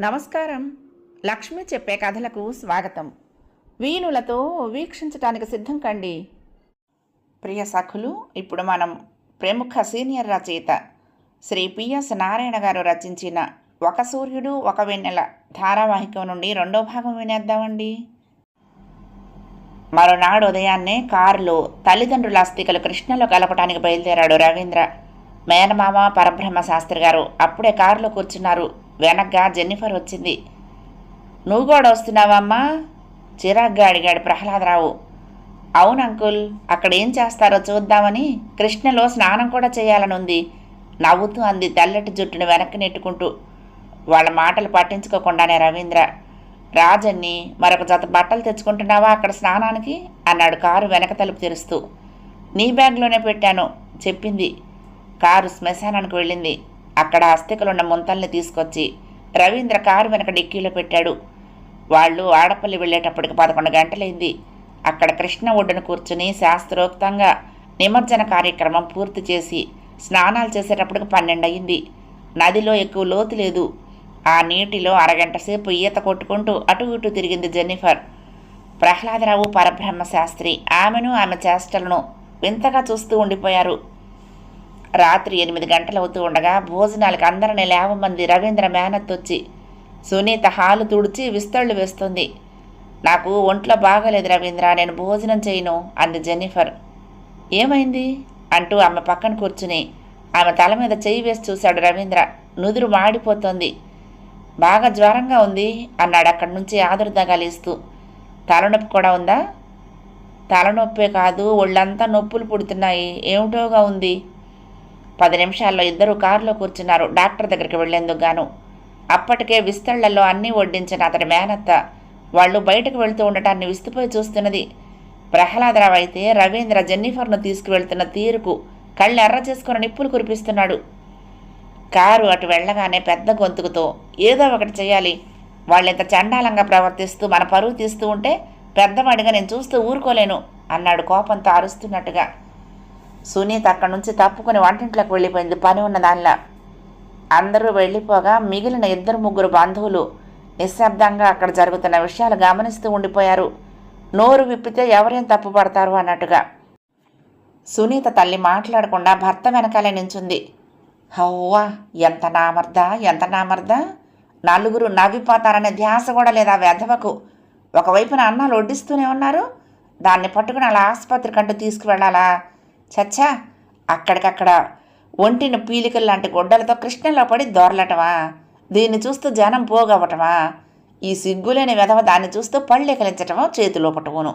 నమస్కారం. లక్ష్మి చెప్పే కథలకు స్వాగతం. వీణులతో వీక్షించటానికి సిద్ధం కండి. ప్రియ సఖులు, ఇప్పుడు మనం ప్రముఖ సీనియర్ రచయిత శ్రీ పిఎస్ నారాయణ గారు రచించిన ఒక సూర్యుడు ఒక వెన్నెల ధారావాహికం నుండి రెండో భాగం వినేద్దామండి. మరునాడు ఉదయాన్నే కారులో తల్లిదండ్రుల అస్థికలు కృష్ణలో కలపటానికి బయలుదేరాడు రవీంద్ర. మేనమామ పరబ్రహ్మ శాస్త్రి గారు అప్పుడే కారులో కూర్చున్నారు. వెనక్గా జెన్నిఫర్ వచ్చింది. నువ్వు కూడా వస్తున్నావమ్మా? చిరాగ్గా అడిగాడు ప్రహ్లాదరావు. అవును అంకుల్, అక్కడ ఏం చేస్తారో చూద్దామని కృష్ణలో స్నానం కూడా చేయాలనుంది నవ్వుతూ అంది తెల్లటి జుట్టును వెనక్కి నెట్టుకుంటూ. వాళ్ళ మాటలు పట్టించుకోకుండానే రవీంద్ర, రాజన్ని మరొక జత బట్టలు తెచ్చుకుంటున్నావా అక్కడ స్నానానికి అన్నాడు కారు వెనక తలుపు తెరుస్తూ. నీ బ్యాగ్లోనే పెట్టాను చెప్పింది. కారు శ్మశానానికి వెళ్ళింది. అక్కడ అస్థికలున్న ముంతల్ని తీసుకొచ్చి రవీంద్ర కారు వెనక డిక్కీలో పెట్టాడు. వాళ్ళు ఆడపల్లి వెళ్ళేటప్పటికి 11 గంటలైంది. అక్కడ కృష్ణ ఒడ్డున కూర్చుని శాస్త్రోక్తంగా నిమజ్జన కార్యక్రమం పూర్తి చేసి స్నానాలు చేసేటప్పటికి 12 అయింది. నదిలో ఎక్కువ లోతు లేదు. ఆ నీటిలో అరగంట సేపు ఈత కొట్టుకుంటూ అటు ఇటు తిరిగింది జెన్నిఫర్. ప్రహ్లాదరావు పరబ్రహ్మ శాస్త్రి ఆమెను ఆమె చేష్టలను వింతగా చూస్తూ ఉండిపోయారు. రాత్రి 8 గంటలవుతూ ఉండగా భోజనాలకు అందరినీ లేవమంది రవీంద్ర మేనత్తొచ్చి సునీత హాలు తుడిచి విస్తళ్ళు వేస్తుంది. నాకు ఒంట్లో బాగలేదు రవీంద్ర, నేను భోజనం చేయను అంది జెన్నిఫర్. ఏమైంది అంటూ ఆమె పక్కన కూర్చుని ఆమె తల మీద చెయ్యి వేసి చూశాడు రవీంద్ర. నుదురు మాడిపోతోంది. బాగా జ్వరంగా ఉంది అన్నాడు అక్కడి నుంచి ఆదుర్దాగాలిస్తూ. తలనొప్పి కూడా ఉందా? తలనొప్పే కాదు, ఒళ్ళంతా నొప్పులు పుడుతున్నాయి, ఏమిటోగా ఉంది. 10 నిమిషాల్లో ఇద్దరు కారులో కూర్చున్నారు డాక్టర్ దగ్గరికి వెళ్లేందుకు గాను. అప్పటికే విస్తళ్లలో అన్నీ వడ్డించిన అతడి మేనత్త వాళ్ళు బయటకు వెళ్తూ ఉండటాన్ని విస్తుపోయి చూస్తున్నది. ప్రహ్లాదరావు అయితే రవీంద్ర జెన్నిఫర్ను తీసుకువెళ్తున్న తీరుకు కళ్ళు ఎర్ర చేసుకుని నిప్పులు కురిపిస్తున్నాడు. కారు అటు వెళ్ళగానే పెద్ద గొంతుకుతో ఏదో ఒకటి చేయాలి, వాళ్ళింత చండాలంగా ప్రవర్తిస్తూ మన పరువు తీస్తూ ఉంటే పెద్దవాడిగా నేను చూస్తూ ఊరుకోలేను అన్నాడు కోపంతో అరుస్తున్నట్టుగా. సునీత అక్కడి నుంచి తప్పుకుని వంటింట్లోకి వెళ్ళిపోయింది పని ఉన్న దానిలా. అందరూ వెళ్ళిపోగా మిగిలిన 2-3 బంధువులు నిశ్శబ్దంగా అక్కడ జరుగుతున్న విషయాలు గమనిస్తూ ఉండిపోయారు. నోరు విప్పితే ఎవరేం తప్పు పడతారు అన్నట్టుగా. సునీత తల్లి మాట్లాడకుండా భర్త వెనకాలే నించుంది. హవ్వా, ఎంత నామర్దా, నలుగురు నవ్విపోతారనే ధ్యాస కూడా లేదా వెధవకు. ఒకవైపున అన్నాలు వడ్డిస్తూనే ఉన్నారు, దాన్ని పట్టుకుని అలా ఆసుపత్రి కంటూ తీసుకువెళ్ళాలా? చచ్చా, అక్కడికక్కడ ఒంటిని పీలికలు లాంటి గొడ్డలతో కృష్ణలో పడి దొరలటమా? దీన్ని చూస్తూ జనం పోగవటమా? ఈ సిగ్గులేని వెధవ దాన్ని చూస్తూ పళ్ళెకలించటమో చేతిలో పట్టుకోను.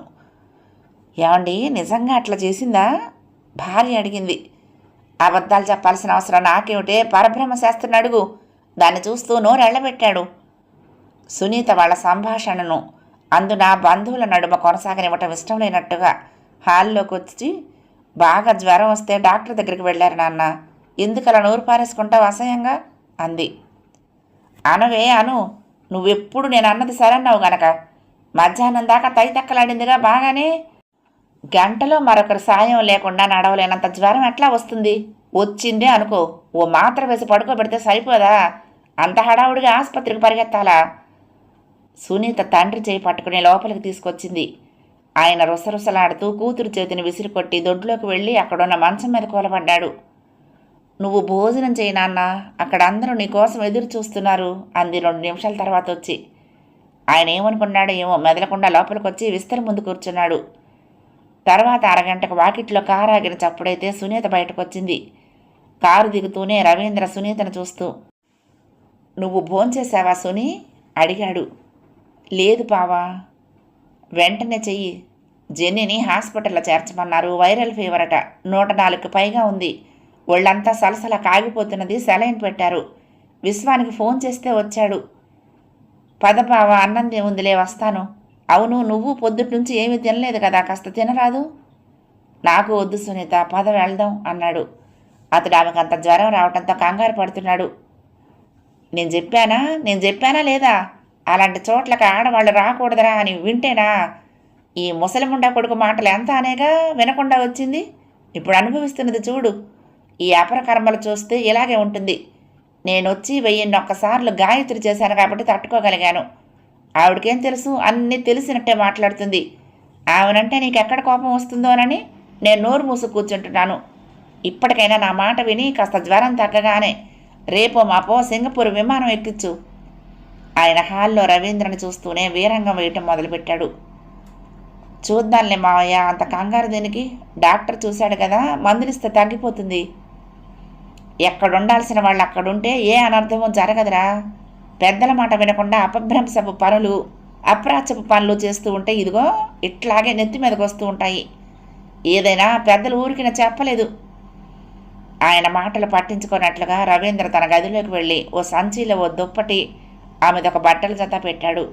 ఏమండి, నిజంగా అట్లా చేసిందా? భార్య అడిగింది. అబద్ధాలు చెప్పాల్సిన అవసరం నాకేమిటే, పరబ్రహ్మ శాస్త్రిని అడుగు, దాన్ని చూస్తూ నోరెళ్లబెట్టాడు. సునీత వాళ్ళ సంభాషణను అందున బంధువుల నడుమ కొనసాగనివ్వటం ఇష్టం లేనట్టుగా హాల్లోకి వచ్చి, బాగా జ్వరం వస్తే డాక్టర్ దగ్గరికి వెళ్ళారు నాన్న, ఎందుకలా నోరు పారేసుకుంటావు అసహ్యంగా అంది. అనవే అను, నువ్వెప్పుడు నేను అన్నది సరన్నావు గనక. మధ్యాహ్నం దాకా తైతక్కలాడిందిగా బాగానే. గంటలో మరొకరి సాయం లేకుండా నడవలేనంత జ్వరం ఎట్లా వస్తుంది? వచ్చిందే అనుకో, ఓ మాత్ర వేసి పడుకోబెడితే సరిపోదా? అంత హడావుడిగా ఆసుపత్రికి పరిగెత్తాలా? సునీత తండ్రి చేయి పట్టుకుని లోపలికి తీసుకొచ్చింది. ఆయన రుసరుసలాడుతూ కూతురు చేతిని విసిరికొట్టి దొడ్లోకి వెళ్ళి అక్కడున్న మంచం మీద కూలబడ్డాడు. నువ్వు భోజనం చేయి నాన్న, అక్కడ అందరూ నీకోసం ఎదురు చూస్తున్నారు అంది 2 నిమిషాల తర్వాత వచ్చి. ఆయన ఏమనుకున్నాడో ఏమో మెదలకుండా లోపలికి వచ్చి విస్తరి ముందు కూర్చున్నాడు. తర్వాత అరగంటకు వాకిట్లో కారు ఆగిన చప్పుడైతే సునీత బయటకు వచ్చింది. కారు దిగుతూనే రవీంద్ర సునీతను చూస్తూ, నువ్వు భోంచేశావా సునీ అడిగాడు. లేదు బావా. వెంటనే చెయ్యి. జెన్నీని హాస్పిటల్లో చేర్చమన్నారు, వైరల్ ఫీవర్ అట, 104కి పైగా ఉంది, ఒళ్ళంతా సలసల కాగిపోతున్నది, సెలైన్ పెట్టారు. విశ్వానికి ఫోన్ చేస్తే వచ్చాడు. పద బావా, అన్నం ఉందిలే వస్తాను. అవును, నువ్వు పొద్దుటి నుంచి ఏమీ తినలేదు కదా, కాస్త తినరాదు? నాకు వద్దు సునీత, పద వెళ్దాం అన్నాడు. అతడు ఆమెకంత జ్వరం రావడంతో కంగారు పడుతున్నాడు. నేను చెప్పానా లేదా? అలాంటి చోట్లకి ఆడవాళ్ళు రాకూడదురా అని వింటేనా? ఈ ముసలిముండా కొడుకు మాటలు ఎంత అనేగా వినకుండా వచ్చింది. ఇప్పుడు అనుభవిస్తున్నది చూడు. ఈ అపరకర్మలు చూస్తే ఇలాగే ఉంటుంది. నేనొచ్చి 1001 గాయత్రి చేశాను కాబట్టి తట్టుకోగలిగాను. ఆవిడకేం తెలుసు, అన్నీ తెలిసినట్టే మాట్లాడుతుంది. ఆమెనంటే నీకెక్కడ కోపం వస్తుందోనని నేను నోరు మూసు కూర్చుంటున్నాను. ఇప్పటికైనా నా మాట విని కాస్త జ్వరం తగ్గగానే రేపో మాపో సింగపూర్ విమానం ఎక్కించు. ఆయన హాల్లో రవీంద్రని చూస్తూనే వీరంగం వేయటం మొదలుపెట్టాడు. చూద్దాంలే మావయ్య, అంత కంగారు దేనికి? డాక్టర్ చూశాడు కదా, మందులిస్తే తగ్గిపోతుంది. ఎక్కడుండాల్సిన వాళ్ళు అక్కడుంటే ఏ అనర్థమో జరగదురా. పెద్దల మాట వినకుండా అపభ్రంశపు పనులు, అప్రాచ్యపు పనులు చేస్తూ ఉంటే ఇదిగో ఇట్లాగే నెత్తి మీదకి వస్తూ ఉంటాయి. ఏదైనా పెద్దలు ఊరికిన చెప్పలేదు. ఆయన మాటలు పట్టించుకున్నట్లుగా రవీంద్ర తన గదిలోకి వెళ్ళి ఓ సంచిలో ఓ దుప్పటి, ఆమెదొక బట్టల జత పెట్టాడు.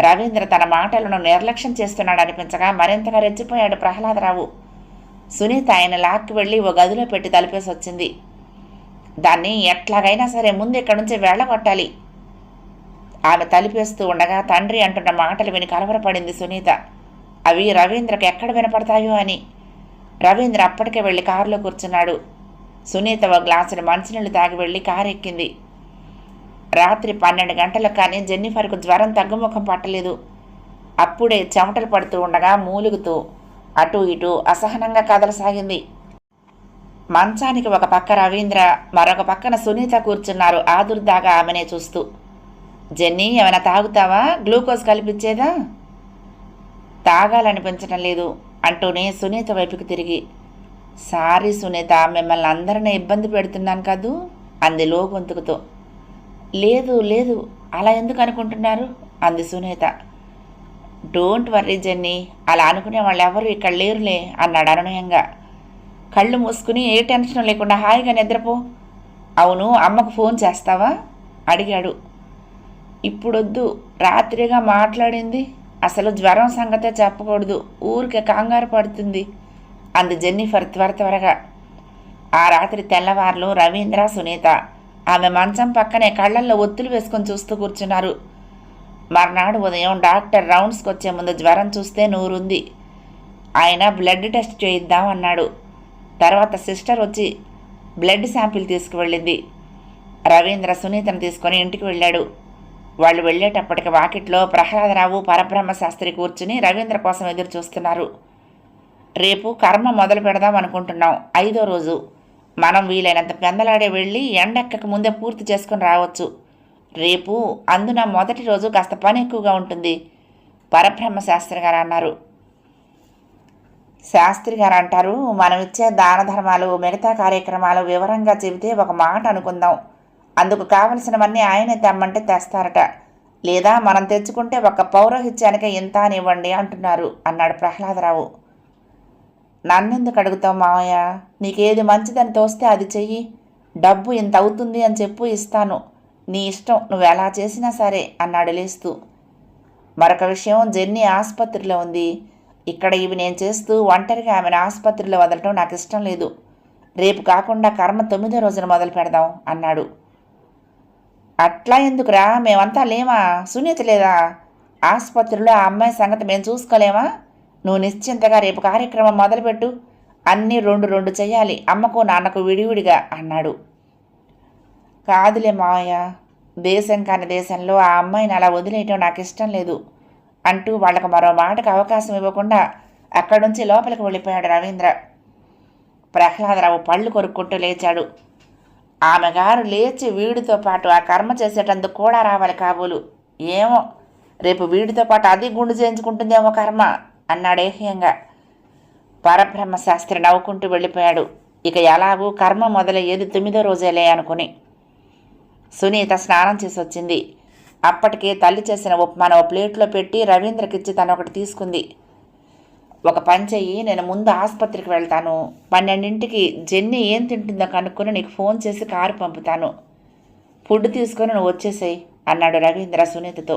రవీంద్ర తన మాటలను నిర్లక్ష్యం చేస్తున్నాడు అనిపించగా మరింతగా రెచ్చిపోయాడు ప్రహ్లాదరావు. సునీత ఆయన లాక్కి వెళ్ళి ఓ గదిలో పెట్టి తలిపేసి వచ్చింది. దాన్ని ఎట్లాగైనా సరే ముందు ఇక్కడి నుంచి వెళ్ళగొట్టాలి. ఆమె తలిపేస్తూ ఉండగా తండ్రి అంటున్న మాటలు విని కలవరపడింది సునీత. అవి రవీంద్రకు ఎక్కడ వినపడతాయో అని. రవీంద్ర అప్పటికే వెళ్ళి కారులో కూర్చున్నాడు. సునీత ఓ గ్లాసుని మంచినీళ్ళు తాగి వెళ్ళి కారు ఎక్కింది. రాత్రి 12 గంటలకు కానీ జెన్నిఫర్కు జ్వరం తగ్గుముఖం పట్టలేదు. అప్పుడే చెమటలు పడుతూ ఉండగా మూలుగుతూ అటూ ఇటూ అసహనంగా కదలసాగింది. మంచానికి ఒక పక్క రవీంద్ర, మరొక పక్కన సునీత కూర్చున్నారు ఆదుర్దాగా ఆమెనే చూస్తూ. జెన్నీ, ఏమైనా తాగుతావా? గ్లూకోజ్ కలిపిచ్చేదా? తాగాలనిపించడం లేదు అంటూనే సునీత వైపుకి తిరిగి, సారీ సునీత, మిమ్మల్ని అందరినీ ఇబ్బంది పెడుతున్నాను కదూ అంది లో గొంతుకుతో. లేదు లేదు, అలా ఎందుకు అనుకుంటున్నారు అంది సునీత. డోంట్ వర్రీ జెన్నీ, అలా అనుకునే వాళ్ళు ఎవరు ఇక్కడ లేరులే అన్నాడు అనునయంగా. కళ్ళు మూసుకుని ఏ టెన్షన్ లేకుండా హాయిగా నిద్రపో. అవును, అమ్మకు ఫోన్ చేస్తావా అడిగాడు. ఇప్పుడొద్దు, రాత్రిగా మాట్లాడింది. అసలు జ్వరం సంగతే చెప్పకూడదు, ఊరికే కంగారు పడుతుంది అంది జెన్నిఫర్ త్వరగా. ఆ రాత్రి తెల్లవారులు రవీంద్ర, సునీత ఆమె మంచం పక్కనే కళ్ళల్లో ఒత్తులు వేసుకొని చూస్తూ కూర్చున్నారు. మర్నాడు ఉదయం డాక్టర్ రౌండ్స్కి వచ్చే ముందు జ్వరం చూస్తే నూరుంది. ఆయన బ్లడ్ టెస్ట్ చేయిద్దాం అన్నాడు. తర్వాత సిస్టర్ వచ్చి బ్లడ్ శాంపిల్ తీసుకువెళ్ళింది. రవీంద్ర సునీతను తీసుకొని ఇంటికి వెళ్ళాడు. వాళ్ళు వెళ్ళేటప్పటికి వాకిట్లో ప్రహ్లాదరావు, పరబ్రహ్మ శాస్త్రి కూర్చుని రవీంద్ర కోసం ఎదురు చూస్తున్నారు. రేపు కర్మ మొదలు పెడదాం అనుకుంటున్నాం, 5వ రోజు. మనం వీలైనంత పెందలాడే వెళ్ళి ఎండెక్కక ముందే పూర్తి చేసుకుని రావచ్చు. రేపు అందున మొదటి రోజు కాస్త పని ఎక్కువగా ఉంటుంది పరబ్రహ్మ శాస్త్రి గారు అన్నారు. శాస్త్రి గారు అంటారు, మనం ఇచ్చే దాన ధర్మాలు, మిగతా కార్యక్రమాలు వివరంగా చెబితే ఒక మాట అనుకుందాం. అందుకు కావలసినవన్నీ ఆయనే తెమ్మంటే తెస్తారట. లేదా మనం తెచ్చుకుంటే ఒక పౌరోహిత్యానికే ఇంత అనివ్వండి అంటున్నారు అన్నాడు ప్రహ్లాదరావు. నన్నెందుకు అడుగుతావు మావయ్య? నీకేది మంచిదని తోస్తే అది చెయ్యి. డబ్బు ఇంత అవుతుంది అని చెప్పు, ఇస్తాను. నీ ఇష్టం, నువ్వు ఎలా చేసినా సరే అన్నాడు లేస్తూ. మరొక విషయం, జెన్నీ ఆసుపత్రిలో ఉంది. ఇక్కడ ఇవి నేను చేస్తూ ఒంటరిగా ఆమెను ఆసుపత్రిలో వదలటం నాకు ఇష్టం లేదు. రేపు కాకుండా కర్మ 9వ రోజున మొదలు పెడదాం అన్నాడు. అట్లా ఎందుకురా, మేమంతా లేమా? సునీత లేదా? ఆసుపత్రిలో ఆ అమ్మాయి సంగతి మేము చూసుకోలేమా? నువ్వు నిశ్చింతగా రేపు కార్యక్రమం మొదలుపెట్టు. అన్నీ 2 చెయ్యాలి, అమ్మకు నాన్నకు విడివిడిగా అన్నాడు. కాదులే మావయ్య, దేశం కాని దేశంలో ఆ అమ్మాయిని అలా వదిలేయటం నాకు ఇష్టం లేదు అంటూ వాళ్లకు మరో మాటకు అవకాశం ఇవ్వకుండా అక్కడి నుంచి లోపలికి వెళ్ళిపోయాడు రవీంద్ర. ప్రహ్లాదరావు పళ్ళు కొరుక్కుంటూ లేచాడు. ఆమె గారు లేచి వీడితో పాటు ఆ కర్మ చేసేటందుకు కూడా రావాలి కాబోలు. ఏమో, రేపు వీడితో పాటు అది గుండు చేయించుకుంటుందేమో కర్మ అన్నాడు ఏహ్యంగా. పరబ్రహ్మ శాస్త్రి నవ్వుకుంటూ వెళ్ళిపోయాడు. ఇక ఎలాగూ కర్మ మొదలయ్యేది 9వ రోజేలే అనుకుని. సునీత స్నానం చేసి వచ్చింది. అప్పటికే తల్లి చేసిన ఉప్మాను ఓ ప్లేట్లో పెట్టి రవీంద్రకిచ్చి తను ఒకటి తీసుకుంది. ఒక పని చెయ్యి, నేను ముందు ఆసుపత్రికి వెళ్తాను. 12ంటికి జెన్నీ ఏం తింటుందో కనుక్కొని నీకు ఫోన్ చేసి కారు పంపుతాను. ఫుడ్ తీసుకొని నువ్వు వచ్చేసేయి అన్నాడు రవీంద్ర సునీతతో.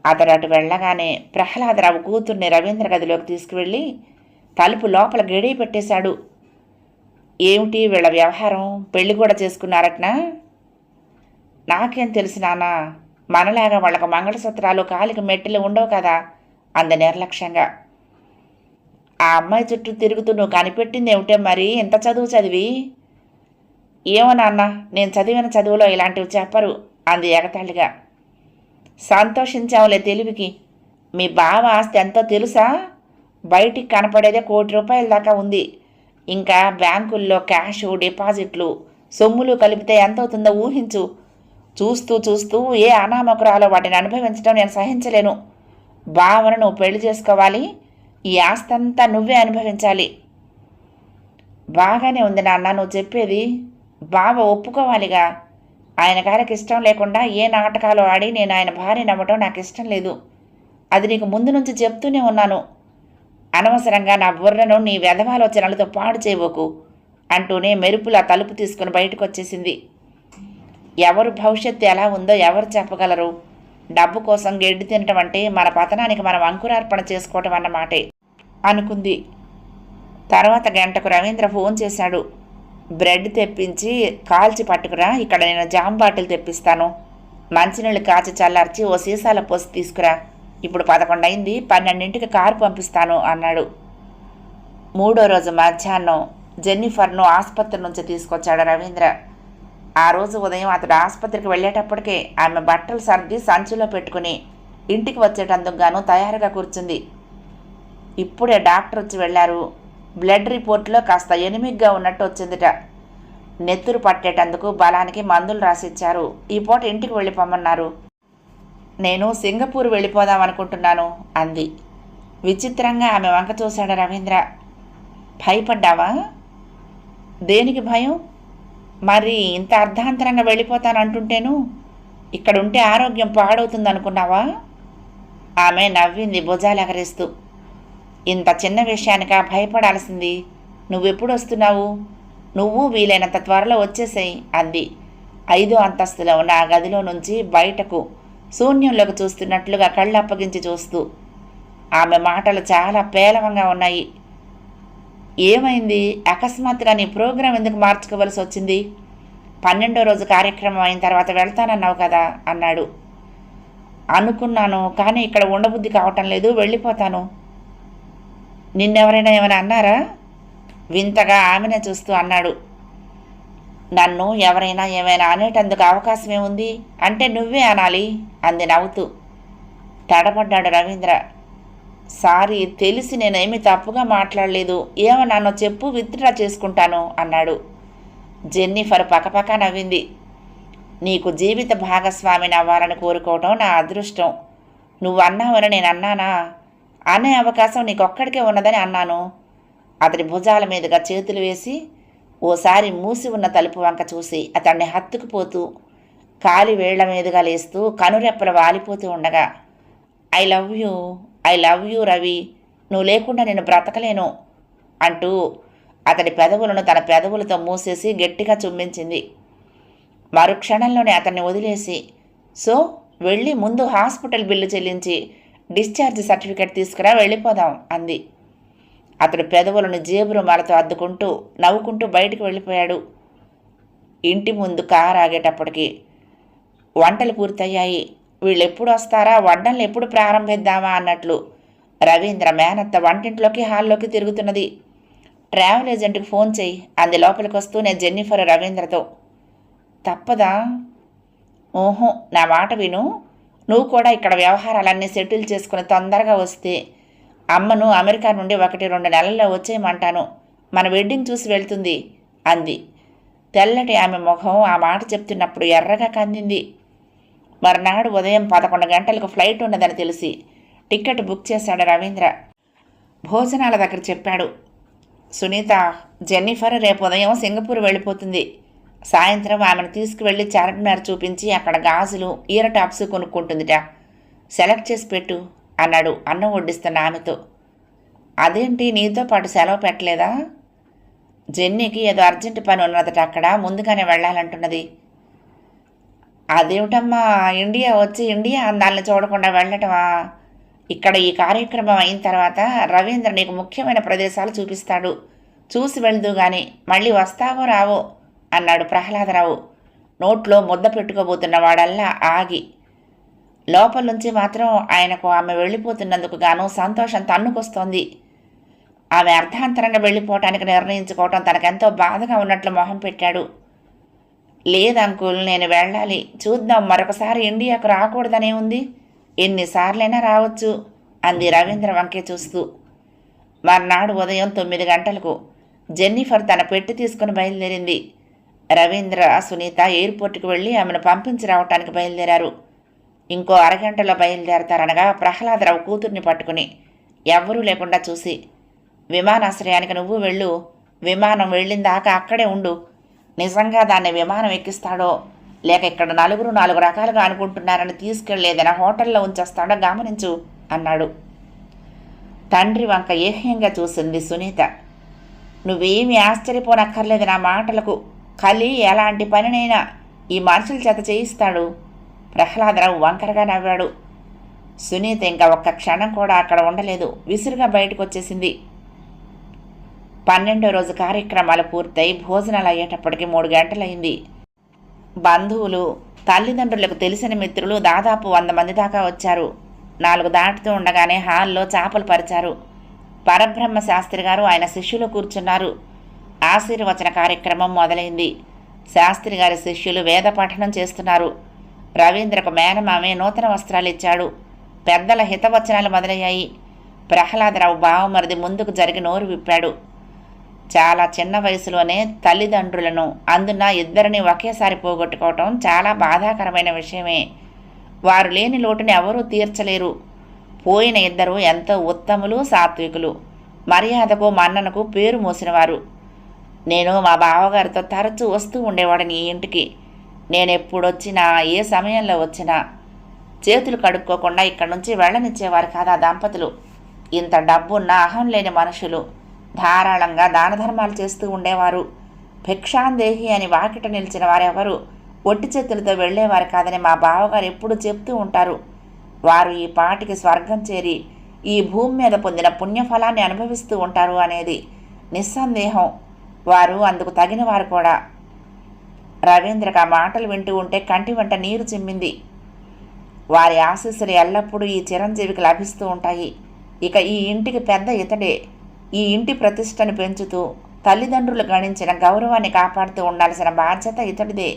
అతడు అటు వెళ్ళగానే ప్రహ్లాదరావు కూతుర్ని రవీంద్ర గదిలోకి తీసుకువెళ్ళి తలుపు లోపల గడియ పెట్టేశాడు. ఏమిటి వీళ్ళ వ్యవహారం? పెళ్లి కూడా చేసుకున్నారటనా? నాకేం తెలుసు నాన్న, మనలాగా వాళ్ళకు మంగళసూత్రాలు, కాలికి మెట్టెలు ఉండవు కదా అంద నిర్లక్ష్యంగా. ఆ అమ్మాయి చుట్టూ తిరుగుతూ నువ్వు కనిపెట్టింది ఏమిటే మరి? ఎంత చదువు చదివి? ఏమో నాన్న, నేను చదివిన చదువులో ఇలాంటివి చెప్పరు అంది ఎగతాళిగా. సంతోషించావులే తెలివికి. మీ బావ ఆస్తి ఎంతో తెలుసా? బయటికి కనపడేదే ₹1,00,00,000 దాకా ఉంది. ఇంకా బ్యాంకుల్లో క్యాషు, డిపాజిట్లు, సొమ్ములు కలిపితే ఎంతవుతుందో ఊహించు. చూస్తూ చూస్తూ ఏ అనామకురాలో వాటిని అనుభవించడం నేను సహించలేను. బావను నువ్వు పెళ్లి చేసుకోవాలి. ఈ ఆస్తంతా నువ్వే అనుభవించాలి. బాగానే ఉంది నాన్న నువ్వు చెప్పేది. బావ ఒప్పుకోవాలిగా. ఆయన గారికి ఇష్టం లేకుండా ఏ నాటకాలు ఆడి నేను ఆయన భార్య నవ్వటం నాకు ఇష్టం లేదు. అది నీకు ముందు నుంచి చెప్తూనే ఉన్నాను. అనవసరంగా నా బుర్రను నీ వెధవాలోచనలతో పాడు చేయబోకు అంటూనే మెరుపులా తలుపు తీసుకుని బయటకు వచ్చేసింది. ఎవరు భవిష్యత్తు ఎలా ఉందో ఎవరు చెప్పగలరు? డబ్బు కోసం గెడ్డి తినటం అంటే మన పతనానికి మనం అంకురార్పణ చేసుకోవటం అన్నమాటే అనుకుంది. తర్వాత గంటకు రవీంద్ర ఫోన్ చేశాడు. బ్రెడ్ తెప్పించి కాల్చి పట్టుకురా, ఇక్కడ నేను జామ్ బాటిల్ తెప్పిస్తాను. మంచినీళ్ళు కాచి చల్లార్చి ఓ సీసాల పోసి తీసుకురా. ఇప్పుడు 11 అయింది, 12ంటికి కారు పంపిస్తాను అన్నాడు. 3వ రోజు మధ్యాహ్నం జెన్నిఫర్ను ఆసుపత్రి నుంచి తీసుకొచ్చాడు రవీంద్ర. ఆ రోజు ఉదయం అతడు ఆసుపత్రికి వెళ్ళేటప్పటికే ఆమె బట్టలు సర్ది సంచిలో పెట్టుకుని ఇంటికి వచ్చేటందుకు గాను తయారుగా కూర్చుంది. ఇప్పుడే డాక్టర్ వచ్చి వెళ్లారు. బ్లడ్ రిపోర్ట్లో కాస్త ఎనిమిగ్గా ఉన్నట్టు వచ్చిందిట. నెత్తురు పట్టేటందుకు బలానికి మందులు రాసిచ్చారు. ఈ పూట ఇంటికి వెళ్ళిపోమన్నారు. నేను సింగపూర్ వెళ్ళిపోదామనుకుంటున్నాను అంది. విచిత్రంగా ఆమె వంక చూశాడు రవీంద్ర. భయపడ్డావా? దేనికి భయం? మరి ఇంత అర్ధాంతరంగా వెళ్ళిపోతానంటుంటేను ఇక్కడుంటే ఆరోగ్యం పాడవుతుందనుకున్నావా? ఆమె నవ్వింది భుజాలెగరేస్తూ. ఇంత చిన్న విషయానికా భయపడాల్సింది? నువ్వెప్పుడు వస్తున్నావు? నువ్వు వీలైనంత త్వరలో వచ్చేసేయి అంది. 5వ అంతస్తులో ఉన్న ఆ గదిలో నుంచి బయటకు శూన్యంలోకి చూస్తున్నట్లుగా కళ్ళు అప్పగించి చూస్తూ. ఆమె మాటలు చాలా పేలవంగా ఉన్నాయి. ఏమైంది? అకస్మాత్తుగా నీ ప్రోగ్రాం ఎందుకు మార్చుకోవలసి వచ్చింది? 12వ రోజు కార్యక్రమం అయిన తర్వాత వెళ్తానన్నావు కదా అన్నాడు. అనుకున్నాను, కానీ ఇక్కడ ఉండబుద్ధి కావటం లేదు, వెళ్ళిపోతాను. నిన్నెవరైనా ఏమైనా అన్నారా? వింతగా ఆమెనే చూస్తూ అన్నాడు. నన్ను ఎవరైనా ఏమైనా అనేటందుకు అవకాశమే ఉంది అంటే నువ్వే అనాలి అంది నవ్వుతూ. తడబడ్డాడు రవీంద్ర. సారీ, తెలిసి నేనేమీ తప్పుగా మాట్లాడలేదు. ఏమన్నానో చెప్పు, విత్డ్రా చేసుకుంటాను అన్నాడు. జెన్నిఫర్ పకపక నవ్వింది. నీకు జీవిత భాగస్వామిని అవ్వాలని కోరుకోవటం నా అదృష్టం. నువ్వు అన్నావని నేను అన్నానా? అనే అవకాశం నీకొక్కడికే ఉన్నదని అన్నాను. అతడి భుజాల మీదుగా చేతులు వేసి ఓసారి మూసి ఉన్న తలుపు వంక చూసి అతన్ని హత్తుకుపోతూ కాలి వేళ్ల మీదుగా లేస్తూ కనురెప్పలు వాలిపోతూ ఉండగా, ఐ లవ్ యూ రవి, నువ్వు లేకుండా నేను బ్రతకలేను అంటూ అతడి పెదవులను తన పెదవులతో మూసేసి గట్టిగా చుమ్మించింది. మరుక్షణంలోనే అతన్ని వదిలేసి, సో వెళ్ళి ముందు హాస్పిటల్ బిల్లు చెల్లించి డిశ్చార్జ్ సర్టిఫికెట్ తీసుకురా, వెళ్ళిపోదాం అంది. అతడు పెదవులను జేబు రుమాలతో అద్దుకుంటూ నవ్వుకుంటూ బయటికి వెళ్ళిపోయాడు. ఇంటి ముందు కారు ఆగేటప్పటికి వంటలు పూర్తయ్యాయి. వీళ్ళెప్పుడు వస్తారా, వడ్డన్లు ఎప్పుడు ప్రారంభిద్దామా అన్నట్లు రవీంద్ర మేనత్త వంటింట్లోకి హాల్లోకి తిరుగుతున్నది. ట్రావెల్ ఏజెంట్కి ఫోన్ చేయి అంది లోపలికి వస్తూనే జెన్నిఫర్ రవీంద్రతో. తప్పదా? ఓహో, నా మాట విను. నువ్వు కూడా ఇక్కడ వ్యవహారాలన్నీ సెటిల్ చేసుకుని తొందరగా వస్తే అమ్మను అమెరికా నుండి 1-2 నెలల్లో వచ్చేయమంటాను. మన వెడ్డింగ్ చూసి వెళ్తుంది అంది. తెల్లటి ఆమె ముఖం ఆ మాట చెప్తున్నప్పుడు ఎర్రగా కందింది. మర్నాడు ఉదయం 11 గంటలకు ఫ్లైట్ ఉన్నదని తెలిసి టికెట్ బుక్ చేశాడు రవీంద్ర. భోజనాల దగ్గర చెప్పాడు. సునీత, జెన్నిఫర్ రేపు ఉదయం సింగపూర్ వెళ్ళిపోతుంది. సాయంత్రం ఆమెను తీసుకువెళ్ళి చార్మినార్ చూపించి అక్కడ గాజులు, ఈర టాప్స్ కొనుక్కుంటుందిట. సెలెక్ట్ చేసి పెట్టు అన్నాడు అన్నం వడ్డిస్తున్న ఆమెతో. అదేంటి, నీతో పాటు సెలవు పెట్టలేదా? జెన్నీకి ఏదో అర్జెంటు పని ఉన్నదట, అక్కడ ముందుగానే వెళ్ళాలంటున్నది. అదేమిటమ్మా, ఇండియా వచ్చి ఇండియా అందాలను చూడకుండా వెళ్ళటమా? ఇక్కడ ఈ కార్యక్రమం అయిన తర్వాత రవీంద్ర నీకు ముఖ్యమైన ప్రదేశాలు చూపిస్తాడు. చూసి వెళ్దు గాని మళ్ళీ వస్తావో రావో అన్నాడు ప్రహ్లాదరావు నోట్లో ముద్ద పెట్టుకోబోతున్న వాడల్లా ఆగి. లోపల నుంచి మాత్రం ఆయనకు ఆమె వెళ్ళిపోతున్నందుకు గాను సంతోషం తన్నుకొస్తోంది. ఆమె అర్ధాంతరంగా వెళ్ళిపోవటానికి నిర్ణయించుకోవటం తనకెంతో బాధగా ఉన్నట్లు మొహం పెట్టాడు. లేదంకుల్, నేను వెళ్ళాలి. చూద్దాం, మరొకసారి ఇండియాకు రాకూడదనే ఉంది. ఎన్నిసార్లైనా రావచ్చు అంది రవీంద్ర వంకే చూస్తూ. మర్నాడు ఉదయం 9 గంటలకు జెన్నిఫర్ తన పెట్టి తీసుకుని బయలుదేరింది. రవీంద్ర, సునీత ఎయిర్పోర్టుకు వెళ్ళి ఆమెను పంపించి రావటానికి బయలుదేరారు. ఇంకో అరగంటలో బయలుదేరతారనగా ప్రహ్లాదరావు కూతుర్ని పట్టుకుని ఎవ్వరూ లేకుండా చూసి, విమానాశ్రయానికి నువ్వు వెళ్ళు, విమానం వెళ్ళిందాకా అక్కడే ఉండు. నిజంగా దాన్ని విమానం ఎక్కిస్తాడో లేక ఇక్కడ నలుగురు 4 రకాలుగా అనుకుంటున్నారని తీసుకెళ్లేదైనా హోటల్లో ఉంచేస్తాడో గమనించు అన్నాడు. తండ్రి వంక ఏహ్యంగా చూసింది సునీత. నువ్వేమీ ఆశ్చర్యపోనక్కర్లేదు నా మాటలకు. కలి ఎలాంటి పనినైనా ఈ మనుషుల చేత చేయిస్తాడు. ప్రహ్లాదరావు వంకరగా నవ్వాడు. సునీత ఇంకా ఒక్క క్షణం కూడా అక్కడ ఉండలేదు. విసురుగా బయటకు వచ్చేసింది. 12వ రోజు కార్యక్రమాలు పూర్తయి భోజనాలు అయ్యేటప్పటికి 3 గంటలైంది. బంధువులు, తల్లిదండ్రులకు తెలిసిన మిత్రులు దాదాపు 100 మంది దాకా వచ్చారు. 4 దాటుతూ ఉండగానే హాల్లో చాపలు పరిచారు. పరబ్రహ్మ శాస్త్రి గారు ఆయన శిష్యులు కూర్చున్నారు. ఆశీర్వచన కార్యక్రమం మొదలైంది. శాస్త్రి గారి శిష్యులు వేద పఠనం చేస్తున్నారు. రవీంద్రకు మేనమామే నూతన వస్త్రాలు ఇచ్చాడు. పెద్దల హితవచనాలు మొదలయ్యాయి. ప్రహ్లాదరావు బావమరిది ముందుకు జరిగి నోరు విప్పాడు. చాలా చిన్న వయసులోనే తల్లిదండ్రులను, అందున ఇద్దరిని ఒకేసారి పోగొట్టుకోవటం చాలా బాధాకరమైన విషయమే. వారు లేని లోటుని ఎవరూ తీర్చలేరు. పోయిన ఇద్దరు ఎంతో ఉత్తములు, సాత్వికులు, మర్యాదకు మన్ననకు పేరు మోసినవారు. నేను మా బావగారితో తరచూ వస్తూ ఉండేవాడిని ఈ ఇంటికి. నేనెప్పుడొచ్చినా, ఏ సమయంలో వచ్చినా చేతులు కడుక్కోకుండా ఇక్కడి నుంచి వెళ్ళనిచ్చేవారు కాదా దంపతులు. ఇంత డబ్బున్న అహం లేని మనుషులు. ధారాళంగా దాన ధర్మాలు చేస్తూ ఉండేవారు. భిక్షాందేహి అని వాకిట నిలిచిన వారెవరు ఒట్టి చేతులతో వెళ్లేవారు కాదని మా బావగారు ఎప్పుడూ చెప్తూ ఉంటారు. వారు ఈ పాటికి స్వర్గం చేరి ఈ భూమి మీద పొందిన పుణ్యఫలాన్ని అనుభవిస్తూ ఉంటారు అనేది నిస్సందేహం. వారు అందుకు తగిన వారు కూడా. రవీంద్రకు ఆ మాటలు వింటూ ఉంటే కంటి వెంట నీరు చిమ్మింది. వారి ఆశీస్సులు ఎల్లప్పుడూ ఈ చిరంజీవికి లభిస్తూ ఉంటాయి. ఇక ఈ ఇంటికి పెద్ద ఇతడే. ఈ ఇంటి ప్రతిష్టను పెంచుతూ తల్లిదండ్రులు గణించిన గౌరవాన్ని కాపాడుతూ ఉండాల్సిన బాధ్యత ఇతడిదే.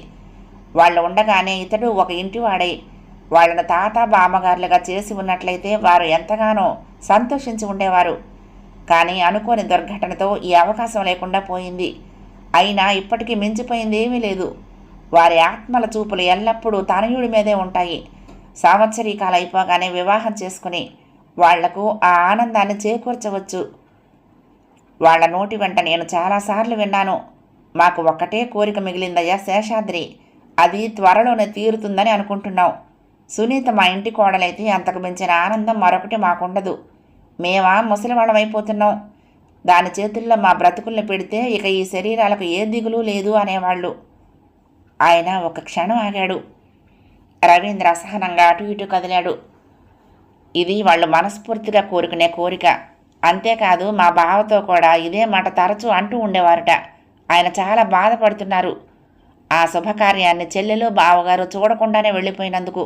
వాళ్ళు ఉండగానే ఇతడు ఒక ఇంటివాడై వాళ్ళను తాత బామ్మగారులుగా చేసి ఉన్నట్లయితే వారు ఎంతగానో సంతోషించి ఉండేవారు. కానీ అనుకోని దుర్ఘటనతో ఈ అవకాశం లేకుండా పోయింది. అయినా ఇప్పటికీ మించిపోయింది ఏమీ లేదు. వారి ఆత్మల చూపులు ఎల్లప్పుడూ తనయుడి మీదే ఉంటాయి. సంవత్సరీకాలు అయిపోగానే వివాహం చేసుకుని వాళ్లకు ఆ ఆనందాన్ని చేకూర్చవచ్చు. వాళ్ల నోటి వెంట నేను చాలాసార్లు విన్నాను, మాకు ఒక్కటే కోరిక మిగిలిందయ్యా శేషాద్రి, అది త్వరలోనే తీరుతుందని అనుకుంటున్నాం. సునీత మా ఇంటి కోడలైతే అంతకు మించిన ఆనందం మరొకటి మాకుండదు. మేమా ముసలివాళ్ళమైపోతున్నాం. దాని చేతుల్లో మా బ్రతుకుల్ని పెడితే ఇక ఈ శరీరాలకు ఏ దిగులు లేదు అనేవాళ్ళు. ఆయన ఒక క్షణం ఆగాడు. రవీంద్ర అసహనంగా అటు ఇటు కదిలాడు. ఇది వాళ్ళు మనస్ఫూర్తిగా కోరుకునే కోరిక. అంతేకాదు మా బావతో కూడా ఇదే మాట తరచూ అంటూ ఉండేవారట. ఆయన చాలా బాధపడుతున్నారు. ఆ శుభకార్యాన్ని చెల్లెలు బావగారు చూడకుండానే వెళ్ళిపోయినందుకు.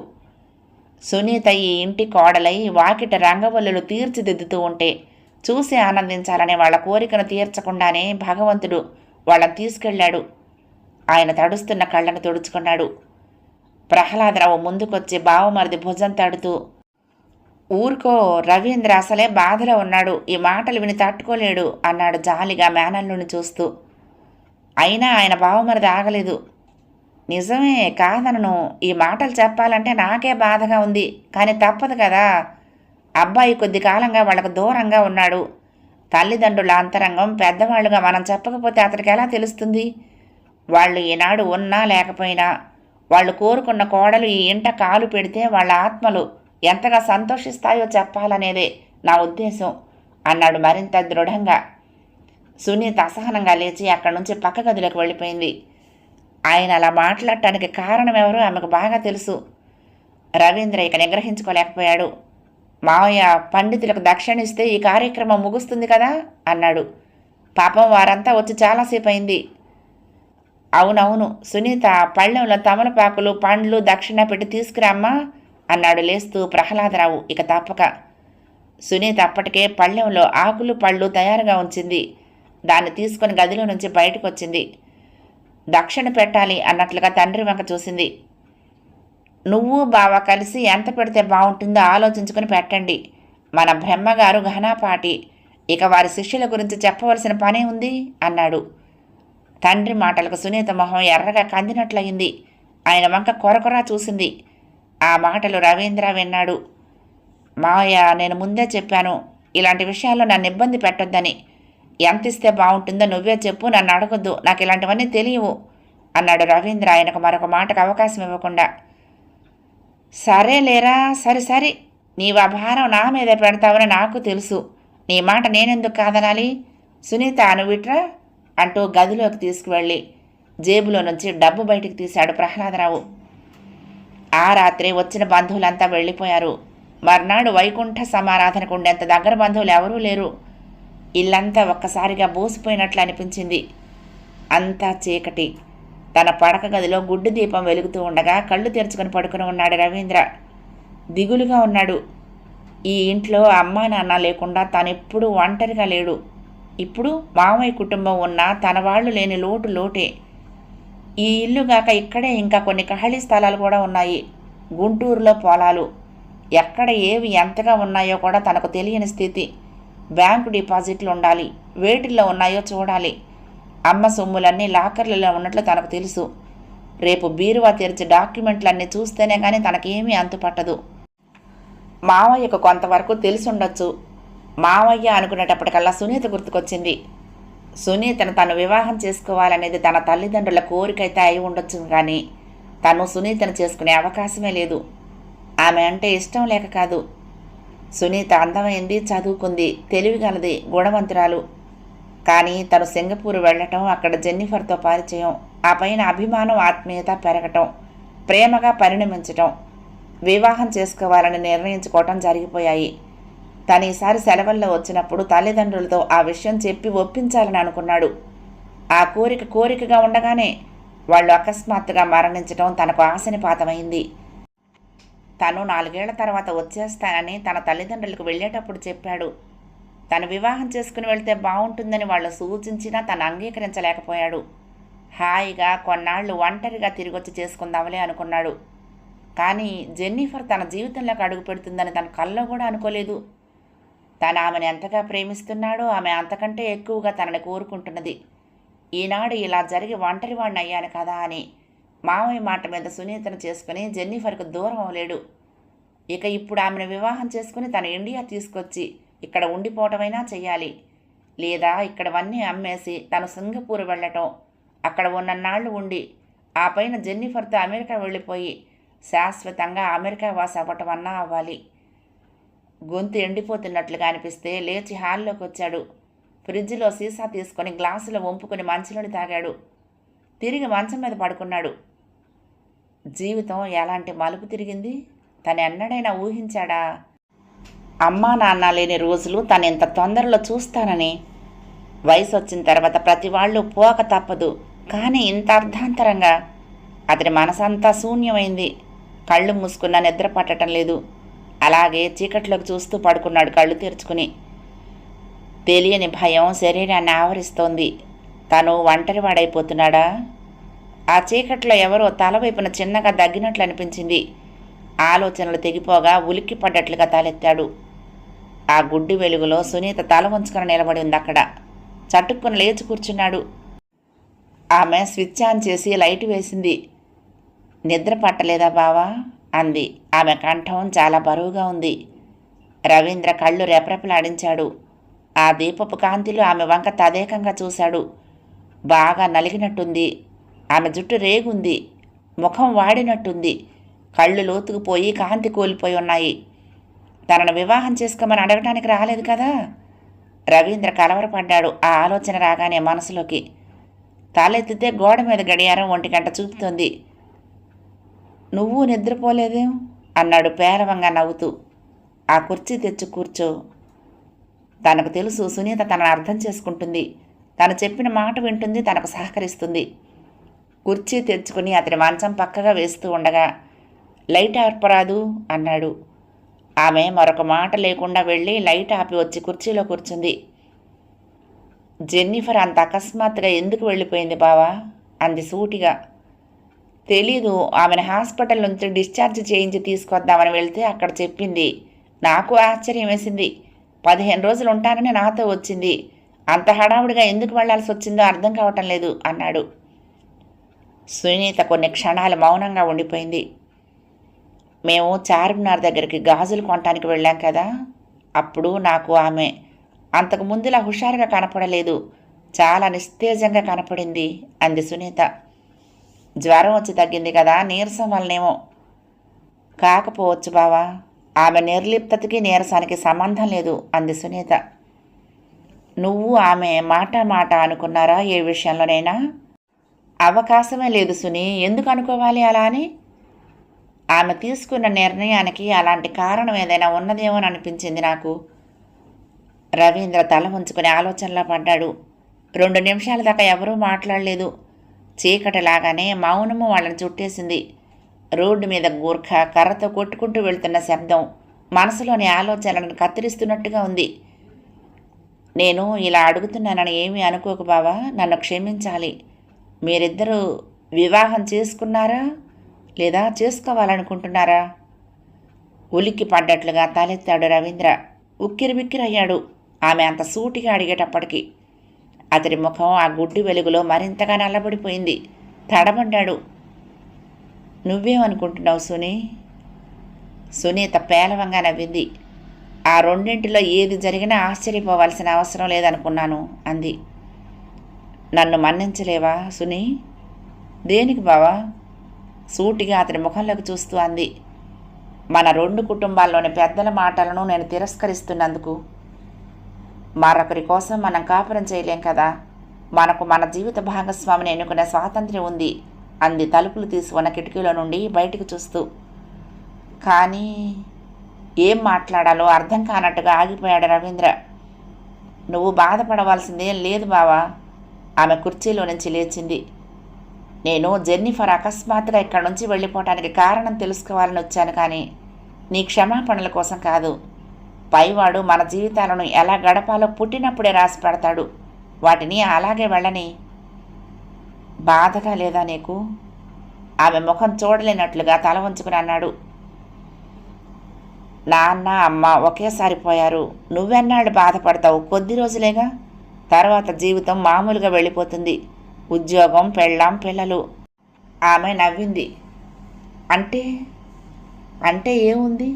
సునీత ఈ ఇంటి కోడలై వాకిట రంగవల్లులు తీర్చిదిద్దుతూ ఉంటే చూసి ఆనందించాలనే వాళ్ళ కోరికను తీర్చకుండానే భగవంతుడు వాళ్ళని తీసుకెళ్లాడు. ఆయన తడుస్తున్న కళ్ళను తుడుచుకున్నాడు. ప్రహ్లాదరావు ముందుకొచ్చి బావమరిది భుజం తడుతూ, ఊరుకో రవీంద్ర, అసలే బాధలో ఉన్నాడు, ఈ మాటలు విని తట్టుకోలేడు అన్నాడు జాలిగా మేనల్లుని చూస్తూ. అయినా ఆయన బావమరిది ఆగలేదు. నిజమే, కాదనను. ఈ మాటలు చెప్పాలంటే నాకే బాధగా ఉంది, కానీ తప్పదు కదా. అబ్బాయి కొద్ది కాలంగా వాళ్ళకు దూరంగా ఉన్నాడు. తల్లిదండ్రుల అంతరంగం పెద్దవాళ్ళుగా మనం చెప్పకపోతే అతనికి ఎలా తెలుస్తుంది? వాళ్ళు ఈనాడు ఉన్నా లేకపోయినా వాళ్ళు కోరుకున్న కోడలు ఈ ఇంట కాలు పెడితే వాళ్ళ ఆత్మలు ఎంతగా సంతోషిస్తాయో చెప్పాలనేదే నా ఉద్దేశం అన్నాడు మరింత దృఢంగా. సునీత అసహనంగా లేచి అక్కడి నుంచి పక్క గదిలోకి వెళ్ళిపోయింది. ఆయన అలా మాట్లాడటానికి కారణం ఎవరో ఆమెకు బాగా తెలుసు. రవీంద్ర ఇక నిగ్రహించుకోలేకపోయాడు. మావయ్య, పండితులకు దక్షిణ ఇస్తే ఈ కార్యక్రమం ముగుస్తుంది కదా అన్నాడు. పాపం వారంతా వచ్చి చాలాసేపు అయింది. అవునవును, సునీత పళ్ళెంలో తమలపాకులు, పండ్లు దక్షిణ పెట్టి తీసుకురామ్మా అన్నాడు లేస్తూ ప్రహ్లాదరావు. ఇక తప్పక. సునీత అప్పటికే పళ్ళెంలో ఆకులు పళ్ళు తయారుగా ఉంచింది. దాన్ని తీసుకుని గదిలో నుంచి బయటకు వచ్చింది. దక్షిణ పెట్టాలి అన్నట్లుగా తండ్రి వంక చూసింది. నువ్వు బావ కలిసి ఎంత పెడితే బాగుంటుందో ఆలోచించుకుని పెట్టండి. మన బ్రహ్మగారు ఘనాపాటి, ఇక వారి శిష్యుల గురించి చెప్పవలసిన పనే ఉంది అన్నాడు. తండ్రి మాటలకు సునీత మొహం ఎర్రగా కందినట్లయింది. ఆయన వంక కొరకొరా చూసింది. ఆ మాటలు రవీంద్ర విన్నాడు. మావయ్య, నేను ముందే చెప్పాను, ఇలాంటి విషయాల్లో నన్ను ఇబ్బంది పెట్టొద్దని. ఎంత ఇస్తే బాగుంటుందో నువ్వే చెప్పు, నన్ను అడగొద్దు, నాకు ఇలాంటివన్నీ తెలియవు అన్నాడు రవీంద్ర ఆయనకు మరొక మాటకు అవకాశం ఇవ్వకుండా. సరే లేరా, సరి నీవు ఆ భారం నా మీద పెడతావని నాకు తెలుసు. నీ మాట నేనెందుకు కాదనాలి? సునీత, నువ్విట్రా అంటూ గదిలోకి తీసుకువెళ్ళి జేబులో నుంచి డబ్బు బయటికి తీశాడు ప్రహ్లాదరావు. ఆ రాత్రి వచ్చిన బంధువులంతా వెళ్ళిపోయారు. మర్నాడు వైకుంఠ సమారాధనకు ఉండేంత దగ్గర బంధువులు ఎవరూ లేరు. ఇల్లంతా ఒక్కసారిగా బోసిపోయినట్లు అనిపించింది. అంతా చీకటి. తన పడక గదిలో గుడ్డు దీపం వెలుగుతూ ఉండగా కళ్ళు తెరుచుకొని పడుకుని ఉన్నాడు రవీంద్ర. దిగులుగా ఉన్నాడు. ఈ ఇంట్లో అమ్మా నాన్న లేకుండా తానెప్పుడూ ఒంటరిగా లేడు. ఇప్పుడు మామయ్య కుటుంబం ఉన్నా తన వాళ్ళు లేని లోటే. ఈ ఇల్లుగాక ఇక్కడే ఇంకా కొన్ని ఖాళీ స్థలాలు కూడా ఉన్నాయి. గుంటూరులో పొలాలు. ఎక్కడ ఏవి ఎంతగా ఉన్నాయో కూడా తనకు తెలియని స్థితి. బ్యాంకు డిపాజిట్లు ఉండాలి. వేటిల్లో ఉన్నాయో చూడాలి. అమ్మ సొమ్ములన్నీ లాకర్లలో ఉన్నట్లు తనకు తెలుసు. రేపు బీరువా తెరిచి డాక్యుమెంట్లన్నీ చూస్తేనే కానీ తనకేమీ అంతుపట్టదు. మావయ్యకు కొంతవరకు తెలిసుండొచ్చు. మావయ్య అనుకునేటప్పటికల్లా సునీత గుర్తుకొచ్చింది. సునీతను తను వివాహం చేసుకోవాలనేది తన తల్లిదండ్రుల కోరికైతే అయి ఉండొచ్చు, కానీ తను సునీతను చేసుకునే అవకాశమే లేదు. ఆమె అంటే ఇష్టం లేక కాదు. సునీత అందమైంది, చదువుకుంది, తెలివిగలది, గుణవంతురాలు. కానీ తను సింగపూర్ వెళ్ళటం, అక్కడ జెన్నిఫర్తో పరిచయం, ఆ పైన అభిమానం, ఆత్మీయత పెరగటం, ప్రేమగా పరిణమించటం, వివాహం చేసుకోవాలని నిర్ణయించుకోవటం జరిగిపోయాయి. తను ఈసారి సెలవుల్లో వచ్చినప్పుడు తల్లిదండ్రులతో ఆ విషయం చెప్పి ఒప్పించాలని అనుకున్నాడు. ఆ కోరికగా ఉండగానే వాళ్ళు అకస్మాత్తుగా మరణించటం తనకు ఆశనిపాతమైంది. తను 4 ఏళ్ల తర్వాత వచ్చేస్తానని తన తల్లిదండ్రులకు వెళ్ళేటప్పుడు చెప్పాడు. తను వివాహం చేసుకుని వెళ్తే బాగుంటుందని వాళ్ళు సూచించినా తను అంగీకరించలేకపోయాడు. హాయిగా కొన్నాళ్లు ఒంటరిగా తిరిగొచ్చి చేసుకుందామలే అనుకున్నాడు. కానీ జెన్నిఫర్ తన జీవితంలోకి అడుగు పెడుతుందని తన కల్లో కూడా అనుకోలేదు. తను ఆమెను ఎంతగా ప్రేమిస్తున్నాడో ఆమె అంతకంటే ఎక్కువగా తనని కోరుకుంటున్నది. ఈనాడు ఇలా జరిగి ఒంటరివాడిని అయ్యాను కదా అని మామయ్య మాట మీద సునీతను చేసుకుని జెన్నిఫర్కు దూరం అవ్వలేడు. ఇక ఇప్పుడు ఆమెను వివాహం చేసుకుని తను ఇండియా తీసుకొచ్చి ఇక్కడ ఉండిపోవటమైనా చెయ్యాలి. లేదా ఇక్కడవన్నీ అమ్మేసి తను సింగపూర్ వెళ్ళటం, అక్కడ ఉన్నన్నాళ్ళు ఉండి ఆ పైన జెన్నిఫర్తో అమెరికా వెళ్ళిపోయి శాశ్వతంగా అమెరికా వాసి అవ్వటం అన్నా అవ్వాలి. గొంతు ఎండిపోతున్నట్లుగా అనిపిస్తే లేచి హాల్లోకి వచ్చాడు. ఫ్రిడ్జ్లో సీసా తీసుకొని గ్లాసులో వంపుకొని మంచినీళ్ళు తాగాడు. తిరిగి మంచం మీద పడుకున్నాడు. జీవితం ఎలాంటి మలుపు తిరిగింది? తను ఎన్నడైనా ఊహించాడా? అమ్మా నాన్న లేని రోజులు తను ఇంత తొందరలో చూస్తానని. వయసు వచ్చిన తర్వాత ప్రతి వాళ్ళు పోక తప్పదు, కానీ ఇంత అర్ధాంతరంగా. అతని మనసంతా శూన్యమైంది. కళ్ళు మూసుకున్నా నిద్ర పట్టడం లేదు. అలాగే చీకట్లోకి చూస్తూ పడుకున్నాడు కళ్ళు తెరుచుకుని. తెలియని భయం శరీరాన్ని ఆవరిస్తోంది. తను ఒంటరివాడైపోతున్నాడా? ఆ చీకట్లో ఎవరో తల వైపున చిన్నగా దగ్గినట్లు అనిపించింది. ఆలోచనలు తెగిపోగా ఉలిక్కి పడ్డట్లుగా తలెత్తాడు. ఆ గుడ్డి వెలుగులో సునీత తల వంచుకొని నిలబడి ఉంది అక్కడ. చటుక్కున లేచి కూర్చున్నాడు. ఆమె స్విచ్ ఆన్ చేసి లైట్ వేసింది. నిద్ర పట్టలేదా బావా అంది. ఆమె కంఠం చాలా బరువుగా ఉంది. రవీంద్ర కళ్ళు రెపరెపలాడించాడు. ఆ దీపపు కాంతిలో ఆమె వంక తదేకంగా చూశాడు. బాగా నలిగినట్టుంది. ఆమె జుట్టు రేగుంది. ముఖం వాడినట్టుంది. కళ్ళు లోతుకుపోయి కాంతి కోల్పోయి ఉన్నాయి. తనను వివాహం చేసుకోమని అడగటానికి రాలేదు కదా? రవీంద్ర కలవరపడ్డాడు ఆ ఆలోచన రాగానే మనసులోకి. తలెత్తితే గోడ మీద గడియారం 1 గంట చూపుతోంది. నువ్వు నిద్రపోలేదేం అన్నాడు పేలవంగా నవ్వుతూ. ఆ కుర్చీ తెచ్చి కూర్చో. తనకు తెలుసు సునీత తనను అర్థం చేసుకుంటుంది. తను చెప్పిన మాట వింటుంది, తనకు సహకరిస్తుంది. కుర్చీ తెచ్చుకుని అతని మంచం పక్కగా వేస్తూ ఉండగా లైట్ ఆర్పరాదు అన్నాడు. ఆమె మరొక మాట లేకుండా వెళ్ళి లైట్ ఆపి వచ్చి కుర్చీలో కూర్చుంది. జెన్నిఫర్ అంత అకస్మాత్తుగా ఎందుకు వెళ్ళిపోయింది బావా అంది సూటిగా. తెలీదు. ఆమెను హాస్పిటల్ నుంచి డిశ్చార్జ్ చేయించి తీసుకొద్దామని వెళ్తే అక్కడ చెప్పింది. నాకు ఆశ్చర్యం వేసింది. 15 రోజులు ఉంటానని నాతో వచ్చింది. అంత హడావుడిగా ఎందుకు వెళ్లాల్సి వచ్చిందో అర్థం కావటం లేదు అన్నాడు. సునీత కొన్ని క్షణాలు మౌనంగా ఉండిపోయింది. మేము చార్మినార్ దగ్గరికి గాజులు కొనటానికి వెళ్ళాం కదా, అప్పుడు నాకు ఆమె అంతకు ముందులా హుషారుగా కనపడలేదు. చాలా నిస్తేజంగా కనపడింది అంది సునీత. జ్వరం వచ్చి తగ్గింది కదా, నీరసం వల్లనేమో. కాకపోవచ్చు బావా. ఆమె నిర్లిప్తతకి నీరసానికి సంబంధం లేదు అంది సునీత. నువ్వు ఆమె మాట మాట అనుకున్నారా ఏ విషయంలోనైనా? అవకాశమే లేదు సునీ. ఎందుకు అనుకోవాలి అలా అని? ఆమె తీసుకున్న నిర్ణయానికి అలాంటి కారణం ఏదైనా ఉన్నదేమో అనిపించింది నాకు. రవీంద్ర తల ఉంచుకుని ఆలోచనలో పడ్డాడు. 2 నిమిషాల దాకా ఎవరూ మాట్లాడలేదు. చీకటిలాగానే మౌనము వాళ్ళని చుట్టేసింది. రోడ్డు మీద గూర్ఖా కర్రతో కొట్టుకుంటూ వెళ్తున్న శబ్దం మనసులోని ఆలోచనలను కత్తిరిస్తున్నట్టుగా ఉంది. నేను ఇలా అడుగుతున్నానని ఏమీ అనుకోకు బావా, నన్ను క్షమించాలి. మీరిద్దరూ వివాహం చేసుకున్నారా లేదా చేసుకోవాలనుకుంటున్నారా? ఉలిక్కి పడ్డట్లుగా తలెత్తాడు రవీంద్ర. ఉక్కిరిబిక్కిరయ్యాడు ఆమె అంత సూటిగా అడిగేటప్పటికి. అతడి ముఖం ఆ గుడ్డి వెలుగులో మరింతగా నల్లబడిపోయింది. తడబడ్డాడు. నువ్వేమనుకుంటున్నావు సునీ? సునీత పేలవంగా నవ్వింది. ఆ రెండింటిలో ఏది జరిగినా ఆశ్చర్యపోవాల్సిన అవసరం లేదనుకున్నాను అంది. నన్ను మన్నించలేవా సునీ? దేనికి బావా? సూటిగా అతని ముఖంలోకి చూస్తూ అంది. మన 2 కుటుంబాల్లోని పెద్దల మాటలను నేను తిరస్కరిస్తున్నందుకు. మరొకరి కోసం మనం కాపురం చేయలేం కదా. మనకు మన జీవిత భాగస్వామిని ఎన్నుకునే స్వాతంత్ర్యం ఉంది అంది తలుపులు తీసి ఉన్న కిటికీలో నుండి బయటికి చూస్తూ. కానీ ఏం మాట్లాడాలో అర్థం కానట్టుగా ఆగిపోయాడు రవీంద్ర. నువ్వు బాధపడవలసిందేం లేదు బావా. ఆమె కుర్చీలో నుంచి లేచింది. నేను జెన్నిఫర్ అకస్మాత్తుగా ఇక్కడి నుంచి వెళ్ళిపోవటానికి కారణం తెలుసుకోవాలని వచ్చాను, కానీ నీ క్షమాపణల కోసం కాదు. పైవాడు మన జీవితాలను ఎలా గడపాలో పుట్టినప్పుడే రాసి పెడతాడు. వాటిని అలాగే వెళ్ళని. బాధగా లేదా నీకు? ఆమె ముఖం చూడలేనట్లుగా తల వంచుకుని అన్నాడు. నాన్న అమ్మ ఒకేసారి పోయారు. నువ్వెన్నాళ్ళు బాధపడతావు? కొద్ది రోజులేగా. తర్వాత జీవితం మామూలుగా వెళ్ళిపోతుంది. ఉద్యోగం, పెళ్ళాం, పిల్లలు. ఆమె నవ్వింది. అంటే అంటే ఏముంది?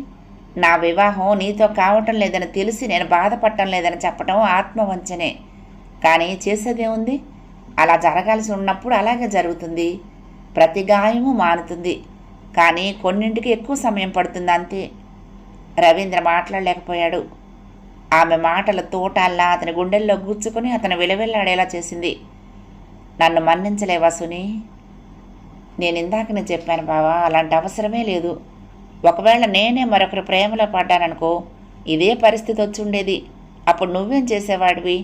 నా వివాహం నీతో కావటం లేదని తెలిసి నేను బాధపడటం లేదని చెప్పటం ఆత్మవంచనే. కానీ చేసేదేముంది? అలా జరగాల్సి ఉన్నప్పుడు అలాగే జరుగుతుంది. ప్రతి గాయము మానుతుంది. కానీ కొన్నింటికి ఎక్కువ సమయం పడుతుంది అంతే. రవీంద్ర మాట్లాడలేకపోయాడు. ఆమె మాటల తోటాల్లా అతని గుండెల్లో గుచ్చుకొని అతను విలవిల్లాడేలా చేసింది. నన్ను మన్నించలేవా సునీ? నేను చెప్పాను బావా, అలాంటి అవసరమే లేదు. ఒకవేళ నేనే మరొకరి ప్రేమలో పడ్డాననుకో, ఇదే పరిస్థితి వచ్చి ఉండేది. అప్పుడు నువ్వేం చేసేవాడివి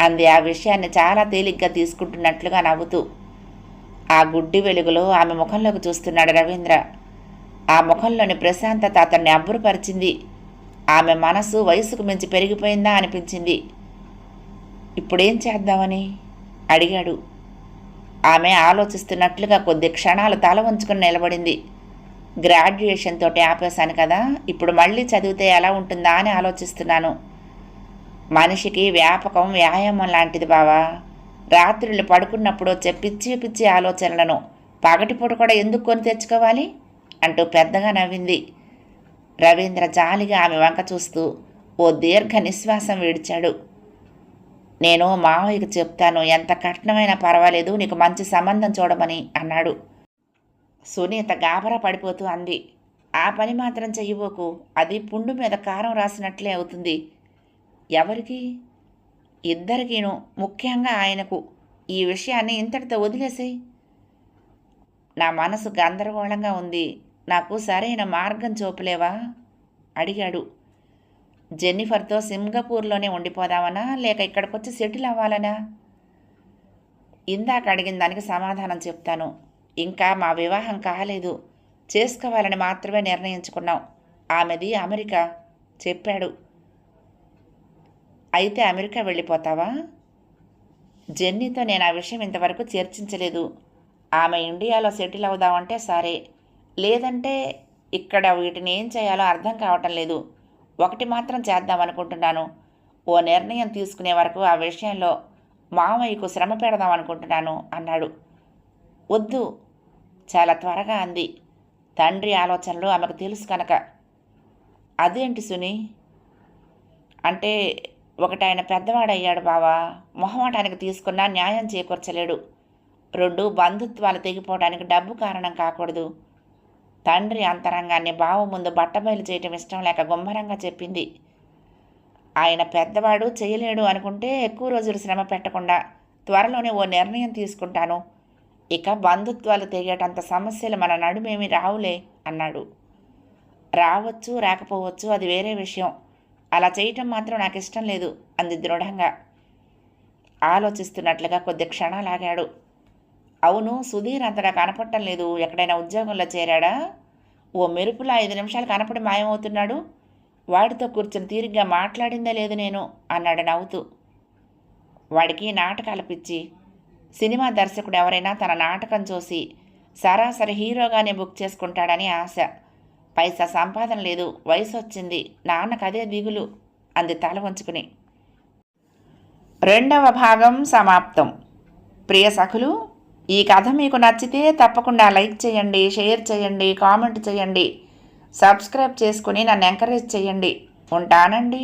అంది ఆ విషయాన్ని చాలా తేలిగ్గా తీసుకుంటున్నట్లుగా నవ్వుతూ. ఆ గుడ్డి వెలుగులో ఆమె ముఖంలోకి చూస్తున్నాడు రవీంద్ర. ఆ ముఖంలోని ప్రశాంతత అతన్ని అబ్బురపరిచింది. ఆమె మనసు వయసుకు మించి పెరిగిపోయిందా అనిపించింది. ఇప్పుడేం చేద్దామని అడిగాడు. ఆమె ఆలోచిస్తున్నట్లుగా కొద్ది క్షణాలు తల వంచుకుని నిలబడింది. గ్రాడ్యుయేషన్ తోటి ఆపేశాను కదా, ఇప్పుడు మళ్ళీ చదివితే ఎలా ఉంటుందా అని ఆలోచిస్తున్నాను. మనిషికి వ్యాపకం వ్యాయామం లాంటిది బావా. రాత్రులు పడుకున్నప్పుడు వచ్చే పిచ్చి పిచ్చి ఆలోచనలను పగటిపూట కూడా ఎందుకు కొని తెచ్చుకోవాలి అంటూ పెద్దగా నవ్వింది. రవీంద్ర జాలిగా ఆమె వంక చూస్తూ ఓ దీర్ఘ నిశ్వాసం విడిచాడు. నేను మావయ్యకు చెప్తాను, ఎంత కఠినమైనా పర్వాలేదు, నీకు మంచి సంబంధం చూడమని అన్నాడు. సునీత గాబరా పడిపోతూ అంది. ఆ పని మాత్రం చెయ్యబోకు. అది పుండు మీద కారం రాసినట్లే అవుతుంది. ఎవరికి? ఇద్దరికీను, ముఖ్యంగా ఆయనకు. ఈ విషయాన్ని ఇంతటితో వదిలేసేయి. నా మనసు గందరగోళంగా ఉంది. నాకు సరైన మార్గం చూపలేవా అడిగాడు. జెన్నిఫర్తో సింగపూర్లోనే ఉండిపోదామనా లేక ఇక్కడికొచ్చి సెటిల్ అవ్వాలనా? ఇందాక అడిగిన దానికి సమాధానం చెప్తాను. ఇంకా మా వివాహం కాలేదు. చేసుకోవాలని మాత్రమే నిర్ణయించుకున్నాం. ఆమెది అమెరికా చెప్పాడు. అయితే అమెరికా వెళ్ళిపోతావా? జెన్నీతో నేను ఆ విషయం ఇంతవరకు చర్చించలేదు. ఆమె ఇండియాలో సెటిల్ అవుదామంటే సరే, లేదంటే ఇక్కడ వీటిని ఏం చేయాలో అర్థం కావటం లేదు. ఒకటి మాత్రం చేద్దామనుకుంటున్నాను. ఓ నిర్ణయం తీసుకునే వరకు ఆ విషయంలో మామయ్యకు శ్రమ పెడదాం అనుకుంటున్నాను అన్నాడు. వద్దు, చాలా త్వరగా అంది. తండ్రి ఆలోచనలు ఆమెకు తెలుసు కనుక. అదేంటి సుని? అంటే ఒకటాయన పెద్దవాడయ్యాడు బావా, మొహమాటానికి తీసుకున్నా న్యాయం చేకూర్చలేడు. 2 బంధుత్వాలు తెగిపోవడానికి డబ్బు కారణం కాకూడదు. తండ్రి అంతరంగాన్ని బావ ముందు బట్టబయలు చేయటం ఇష్టం లేక గుమ్మరంగా చెప్పింది. ఆయన పెద్దవాడు చేయలేడు అనుకుంటే ఎక్కువ రోజులు శ్రమ పెట్టకుండా త్వరలోనే ఓ నిర్ణయం తీసుకుంటాను. ఇక బంధుత్వాలు తెగేటంత సమస్యలు మన నడుమేమి రావులే అన్నాడు. రావచ్చు, రాకపోవచ్చు, అది వేరే విషయం. అలా చేయటం మాత్రం నాకు ఇష్టం లేదు అంది దృఢంగా. ఆలోచిస్తున్నట్లుగా కొద్ది క్షణాలాగాడు. అవును, సుధీర్ అంతగా కనపడటం లేదు. ఎక్కడైనా ఉద్యోగంలో చేరాడా? ఓ మెరుపులా 5 నిమిషాలు కనపడి మాయమవుతున్నాడు. వాడితో కూర్చుని తీరిగ్గా మాట్లాడిందే లేదు నేను అన్నాడు నవ్వుతూ. వాడికి నాటకాల పిచ్చి. సినిమా దర్శకుడు ఎవరైనా తన నాటకం చూసి సరాసరి హీరోగానే బుక్ చేసుకుంటాడని ఆశ. పైసా సంపాదన లేదు, వయసు వచ్చింది, నాన్నకు అదే దిగులు అంది తల వంచుకుని. 2వ భాగం సమాప్తం. ప్రియ సఖులు, ఈ కథ మీకు నచ్చితే తప్పకుండా లైక్ చేయండి, షేర్ చేయండి, కామెంట్ చేయండి, సబ్స్క్రైబ్ చేసుకుని నన్ను ఎంకరేజ్ చేయండి. ఉంటానండి.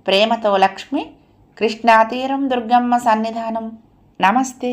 ప్రేమతో లక్ష్మి, కృష్ణా తీరం దుర్గమ్మ సన్నిధానం. నమస్తే.